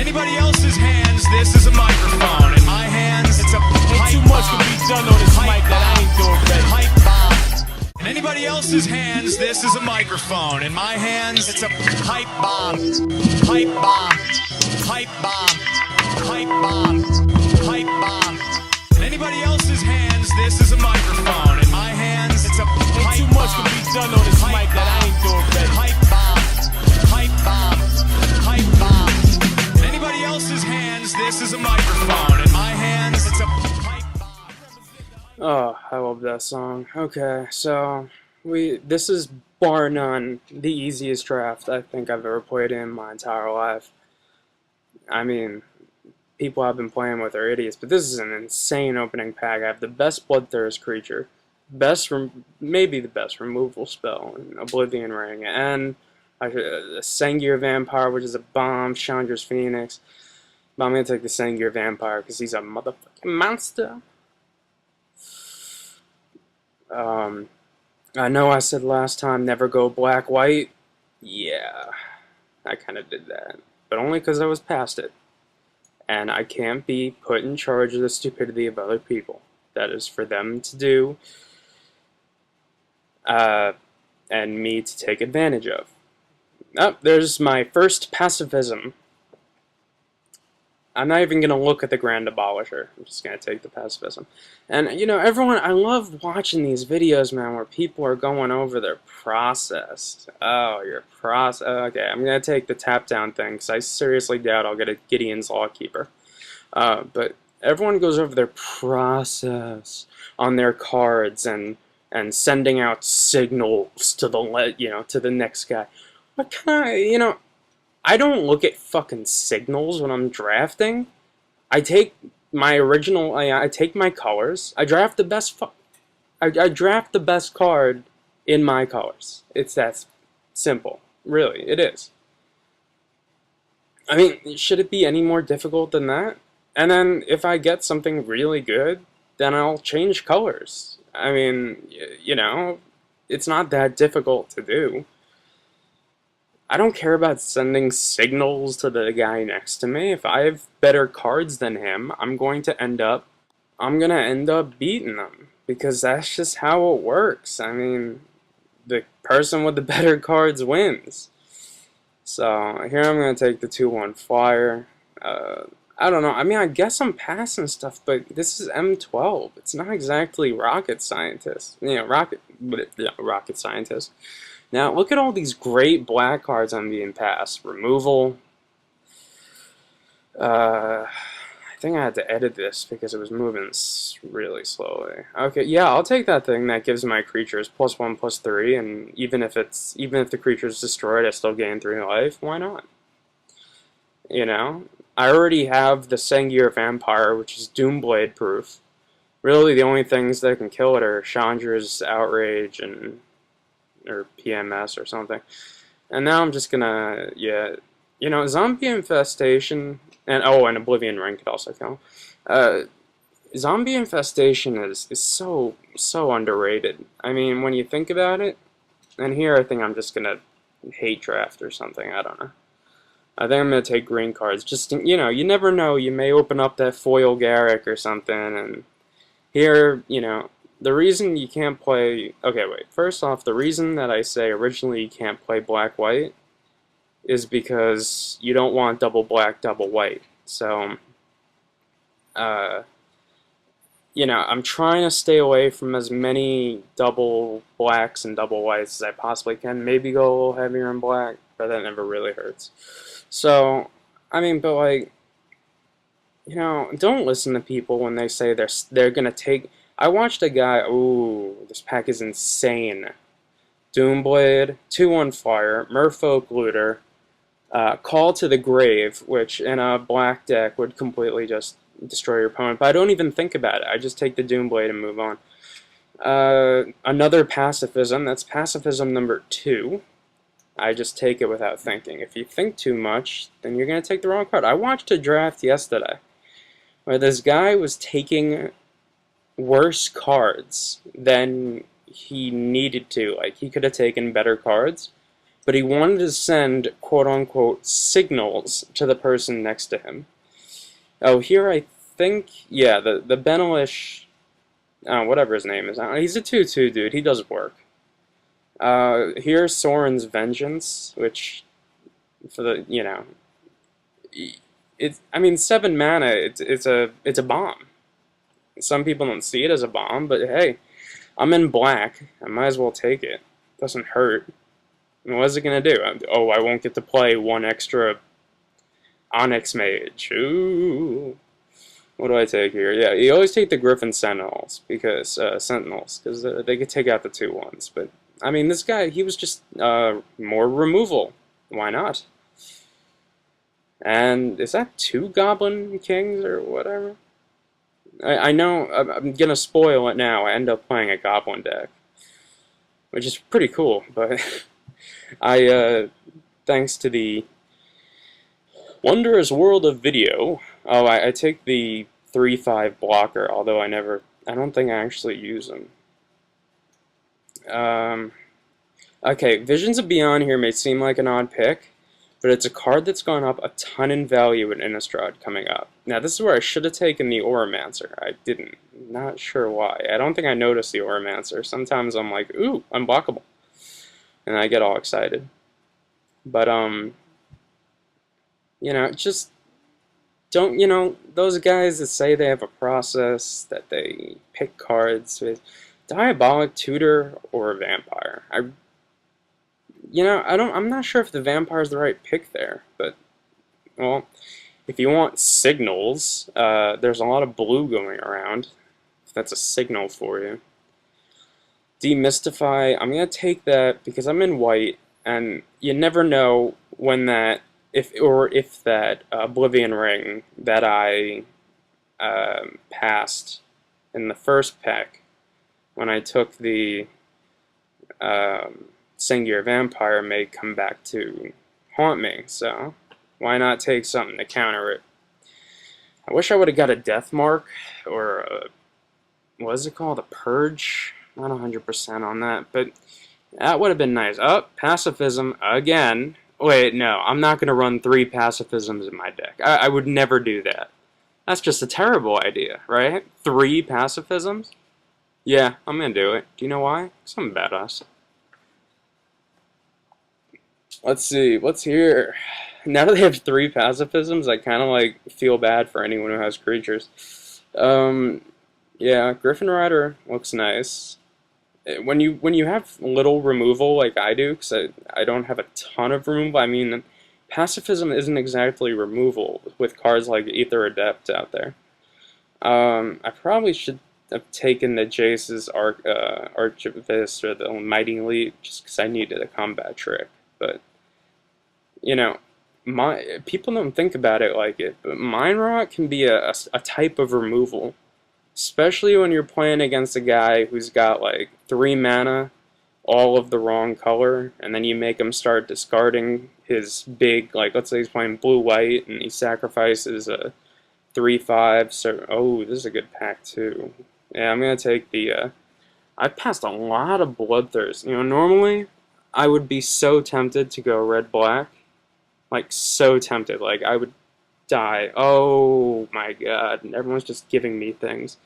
anybody else's hands, this is a microphone. In my hands, it's a pipe Too much can be done on this mic that I ain't doing ready. pipe bomb. In anybody else's hands, this is a microphone. In my hands, it's a pipe bomb. Pipe bomb. Pipe bomb. Pipe bomb. Pipe bomb. In anybody else's hands, this is a microphone. In my hands, it's a pipe Too much can be done on this mic that I ain't doing ready. pipe bomb. Pipe bomb. Pipe bomb. In anybody else's hands, this is a microphone. In my hands, it's a pipe bomb. Oh, I love that song. Okay, so this is bar none the easiest draft I think I've ever played in my entire life. I mean, people I've been playing with are idiots, but this is an insane opening pack. I have the best Bloodthirst creature, maybe the best removal spell in Oblivion Ring, and a Sengir Vampire, which is a bomb, Chandra's Phoenix. But I'm going to take the Sengir Vampire because he's a motherfucking monster. I know I said last time never go black-white. Yeah, I kind of did that. But only because I was past it. And I can't be put in charge of the stupidity of other people. That is for them to do. And me to take advantage of. Oh, there's my first pacifism. I'm not even going to look at the Grand Abolisher. I'm just going to take the pacifism. And, you know, everyone, I love watching these videos, man, where people are going over their process. Oh, your process. Okay, I'm going to take the tap-down thing, because I seriously doubt I'll get a Gideon's Lawkeeper. But everyone goes over their process on their cards and sending out signals to the next guy. What kind of, I don't look at fucking signals when I'm drafting. I take my original, I take my colors. I draft the best, I draft the best card in my colors. It's that simple. Really, it is. I mean, should it be any more difficult than that? And then if I get something really good, then I'll change colors. I mean, you know, it's not that difficult to do. I don't care about sending signals to the guy next to me. If I have better cards than him, I'm gonna end up beating them. Because that's just how it works. I mean, the person with the better cards wins. So, here I'm gonna take the 2/1 flyer. I don't know, I mean, I guess I'm passing stuff, but this is M12. It's not exactly rocket scientist. You know, rocket scientist. Now, look at all these great black cards I'm being passed. Removal. I think I had to edit this because it was moving really slowly. Okay, yeah, I'll take that thing that gives my creatures +1/+3, and even if the creature is destroyed, I still gain 3 life. Why not? You know, I already have the Sengir Vampire, which is Doomblade proof. Really, the only things that can kill it are Chandra's Outrage or PMS or something. And now I'm just gonna, yeah, you know, Zombie Infestation, and Oblivion Ring could also kill. Zombie Infestation is so underrated. I mean, when you think about it, and here I think I'm just gonna hate draft or something, I don't know. I think I'm gonna take green cards, just, you know, you never know, you may open up that foil Garrick or something, and here, you know, the reason you can't play... Okay, wait. First off, the reason that I say originally you can't play black-white is because you don't want double black, double white. So, you know, I'm trying to stay away from as many double blacks and double whites as I possibly can. Maybe go a little heavier in black, but that never really hurts. So, I mean, but like, you know, don't listen to people when they say they're gonna take... I watched a guy, ooh, this pack is insane. Doomblade, 2/1 flyer, Merfolk Looter, Call to the Grave, which in a black deck would completely just destroy your opponent, but I don't even think about it. I just take the Doomblade and move on. Another pacifism, that's pacifism number 2. I just take it without thinking. If you think too much, then you're going to take the wrong card. I watched a draft yesterday where this guy was taking worse cards than he needed to. Like, he could have taken better cards, but he wanted to send quote-unquote signals to the person next to him. Oh, here I think, yeah, the Benelish, whatever his name is, he's a 2/2 dude, he does work. Here's Soren's Vengeance, which, for the, you know, I mean, 7 mana, it's a bomb. Some people don't see it as a bomb, but hey, I'm in black, I might as well take it. Doesn't hurt. And what is it gonna do? Oh, I won't get to play one extra Onyx Mage. Ooh. What do I take here? Yeah, you always take the Griffin Sentinels, because they could take out the 2/1s. But I mean, this guy, he was just more removal. Why not? And is that 2 Goblin Kings or whatever? I know I'm gonna spoil it now. I end up playing a Goblin deck, which is pretty cool. But thanks to the wondrous world of video. Oh, I take the 3/5 blocker, although I don't think I actually use them. Okay, Visions of Beyond here may seem like an odd pick, but it's a card that's gone up a ton in value in Innistrad coming up. Now, this is where I should have taken the Auramancer. I didn't. Not sure why. I don't think I noticed the Auramancer. Sometimes I'm like, ooh, unblockable. And I get all excited. But, you know, just don't, you know, those guys that say they have a process, that they pick cards with Diabolic, Tutor, or a Vampire. I'm not sure if the Vampire is the right pick there, but, well, if you want signals, there's a lot of blue going around, if that's a signal for you. Demystify, I'm going to take that because I'm in white, and you never know when that, if that Oblivion Ring that I passed in the first pack, when I took the Singular Vampire, may come back to haunt me, so why not take something to counter it? I wish I would have got a Death Mark, or what is it called, a Purge? Not 100% on that, but that would have been nice. Oh, Pacifism again. Wait, no, I'm not going to run 3 Pacifisms in my deck. I would never do that. That's just a terrible idea, right? 3 Pacifisms? Yeah, I'm going to do it. Do you know why? Because I'm a badass. Let's see, what's here? Now that they have 3 Pacifisms, I kind of like feel bad for anyone who has creatures. Yeah, Griffin Rider looks nice. When you have little removal like I do, because I don't have a ton of removal, I mean, Pacifism isn't exactly removal with cards like Aether Adept out there. I probably should have taken the Jace's Archivist or the Mighty Elite just because I needed a combat trick. But, you know, people don't think about it like it, but Mind Rot can be a type of removal. Especially when you're playing against a guy who's got like 3 mana, all of the wrong color, and then you make him start discarding his big, like let's say he's playing blue-white and he sacrifices a 3/5, so, oh, this is a good pack too. Yeah, I'm going to take the, I passed a lot of Bloodthirst. You know, normally I would be so tempted to go red-black, like so tempted, like I would die. Oh my god, everyone's just giving me things.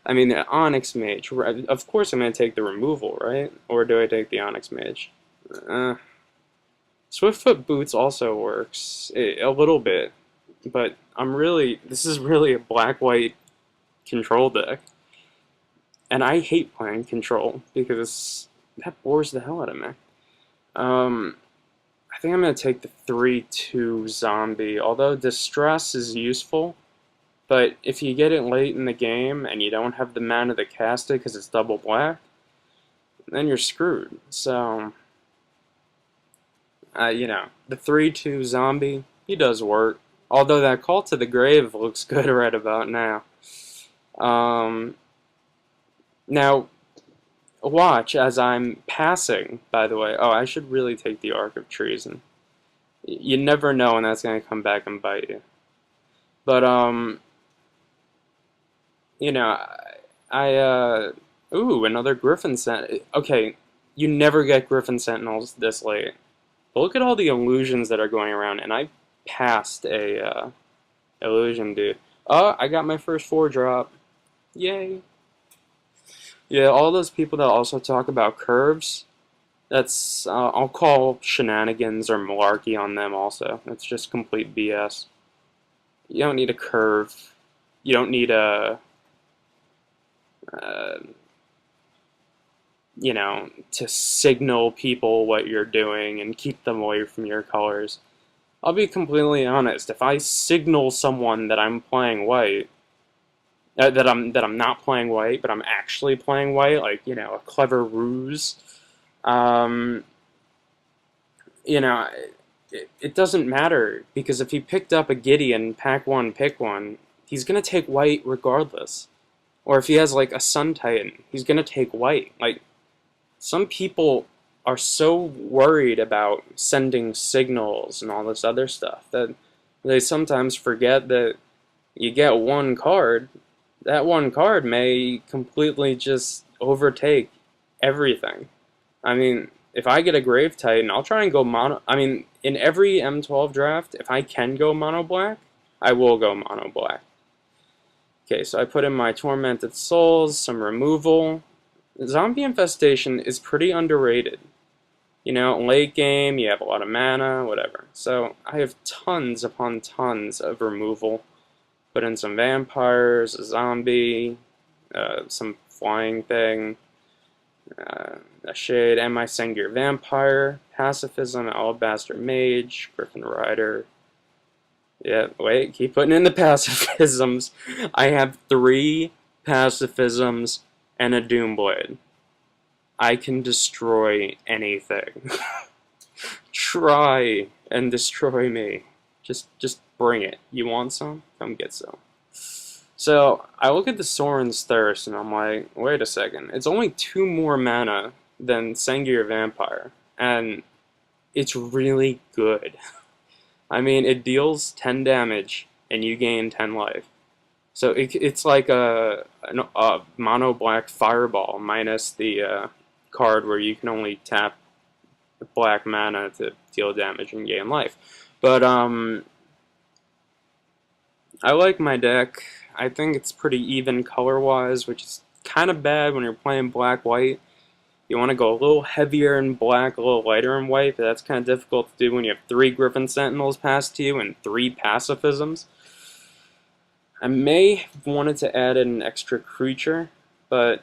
I mean, the Onyx Mage, of course I'm going to take the removal, right? Or do I take the Onyx Mage? Swiftfoot Boots also works, a little bit, but this is really a black-white control deck. And I hate playing control, because that bores the hell out of me. I think I'm going to take the 3/2 zombie, although Distress is useful, but if you get it late in the game and you don't have the mana to cast it because it's double black, then you're screwed. So, you know, the 3/2 zombie, he does work, although that Call to the Grave looks good right about now. Now, watch as I'm passing, by the way. Oh, I should really take the Arc of Treason. You never know when that's going to come back and bite you. But, you know, ooh, another Griffin Sentinel. Okay, you never get Griffin Sentinels this late. But look at all the illusions that are going around, and I passed a illusion, dude. Oh, I got my first 4-drop. Yay. Yeah, all those people that also talk about curves, that's, I'll call shenanigans or malarkey on them also. That's just complete BS. You don't need a curve. You don't need a, you know, to signal people what you're doing and keep them away from your colors. I'll be completely honest. If I signal someone that I'm playing white, that I'm not playing white, but I'm actually playing white, like, you know, a clever ruse, you know, it doesn't matter, because if he picked up a Gideon, pack 1, pick 1, he's gonna take white regardless. Or if he has like a Sun Titan, he's gonna take white. Like, some people are so worried about sending signals and all this other stuff that they sometimes forget that you get one card. That one card may completely just overtake everything. I mean, if I get a Grave Titan, I'll try and go mono. I mean, in every M12 draft, if I can go mono black, I will go mono black. Okay, so I put in my Tormented Souls, some removal. Zombie Infestation is pretty underrated. You know, late game, you have a lot of mana, whatever. So I have tons upon tons of removal. Put in some vampires, a zombie, some flying thing, a shade, and my Sengir Vampire, Pacifism, Alabaster Mage, Griffin Rider. Yeah, wait, keep putting in the pacifisms. I have 3 pacifisms and a Doomblade. I can destroy anything. Try and destroy me. Just bring it. You want some? Come get some. So, I look at the Sorin's Thirst and I'm like, wait a second. It's only 2 more mana than Sengir Vampire. And it's really good. I mean, it deals 10 damage and you gain 10 life. So it's like a mono black fireball minus the card where you can only tap black mana to deal damage and gain life. But I like my deck. I think it's pretty even color-wise, which is kind of bad when you're playing black-white. You want to go a little heavier in black, a little lighter in white, but that's kind of difficult to do when you have 3 Griffin Sentinels passed to you and 3 pacifisms. I may have wanted to add in an extra creature, but,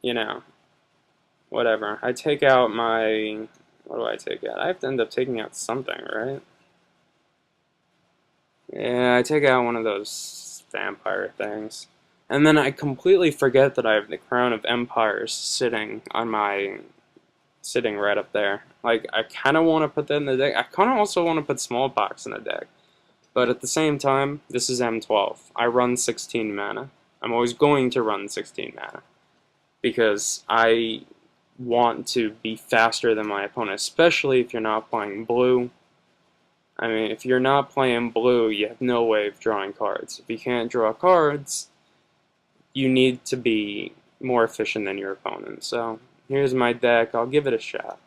you know, whatever. I take out my... What do I take out? I have to end up taking out something, right? Yeah, I take out one of those vampire things. And then I completely forget that I have the Crown of Empires sitting on my... sitting right up there. Like, I kind of want to put that in the deck. I kind of also want to put Smallpox in the deck. But at the same time, this is M12. I run 16 mana. I'm always going to run 16 mana. Because I want to be faster than my opponent, especially if you're not playing blue. I mean, if you're not playing blue, you have no way of drawing cards. If you can't draw cards, you need to be more efficient than your opponent. So, here's my deck. I'll give it a shot.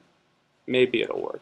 Maybe it'll work.